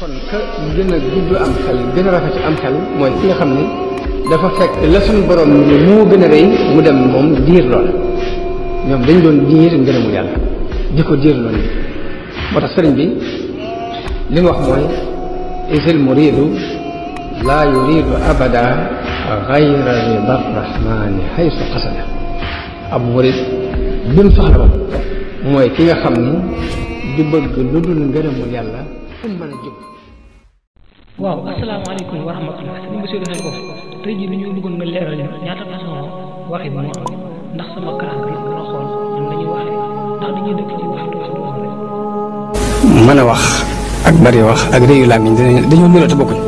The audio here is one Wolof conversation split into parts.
kon ka gën a gudd am xel gën a rafet am xel mooy ki nga xam ni dafa fekk la suñu borom ni moo gën a rëy mu dem moom diir lool ñoom dañ doon diir ngërëmu yàlla di ko diir lool moo tax sëriñ bi li mu wax mooy isil muridu laa yuridu abada gayra rida rahmani haysu qasada ab murid bi mu soxla woon mooy ki nga xam ni du bëgg lu dul ngërëmul yàlla fu mu mën a jóg. waaw asalaamaaleykum wa rahmatulah sëñ Bassirou Sène Kof tey jii dañoo bëggoon nga leeral ñaata façon waxin moo am ndax sama classe bi mën a xool ñun dañuy waxee ndax dañuy dëkk ci waxtu rek. mën a wax ak bari wax ak réyu làmmiñ dañoo niroo te bokkuñ.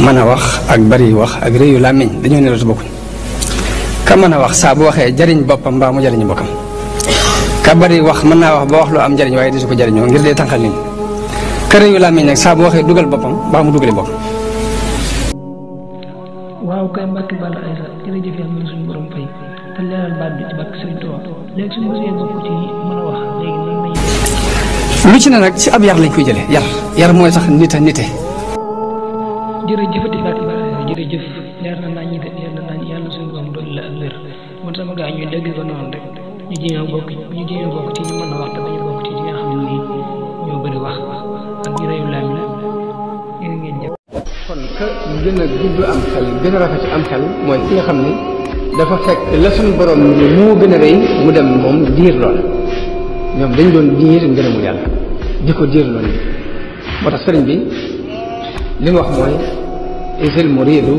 mën a wax ak bari wax ak réyu làmmiñ dañoo niroo te bokkuñ. ka mën a wax saa bu waxee jariñ boppam mbaa mu jariñu bokkam. ka bari wax mën naa wax ba wax lu am jariñ waaye disu ko jariñoo ngir dee tànqal nit ñi. ka réyu làmmiñ nag saa bu waxee dugal boppam mbaa mu dugale boppam. waaw kay Mbacke Balla Aïssa jërëjëf yàlla na suñu borom fay te leeral baat bi ci Mbacke Sëriñ Tuubaa léegi suñu mosee bopp ci mën a wax léegi nan lañuy lu ci ne nag ci ab yar lañ koy jëlee yar mooy tax nite. jërëjëfati Mbacke Balla Aïssa jërëjëf leer na nañ de leer na nañ yàlla suñu borom doon la ak wér man sama gaa ñuy dégg ko noonu rek ñu jéem bokk ci ñu mën a wax te bañu bokk ci ñi nga xam ne nii ñoo bëri wax ak ñu reyu laam la yéen ngeen jëf. kon ka gën a gudd am xel gën a rafet am xel mooy ki nga xam ni dafa fekk la suñu borom ni moo gën a rëy mu dem moom diir lool ñoom dañ doon diir ngërëmul yàlla di ko diir lool moo tax sëriñ bi li mu wax mooy isil muridu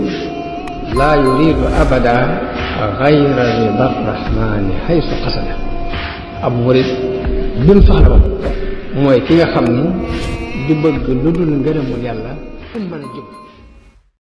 laa yuridu abada gayra rida rahmani haysu qasada ab murid bi mu soxla woon mooy ki nga xam ni du bëgg lu dul ngërëmul yàlla fu mu mën a jóg.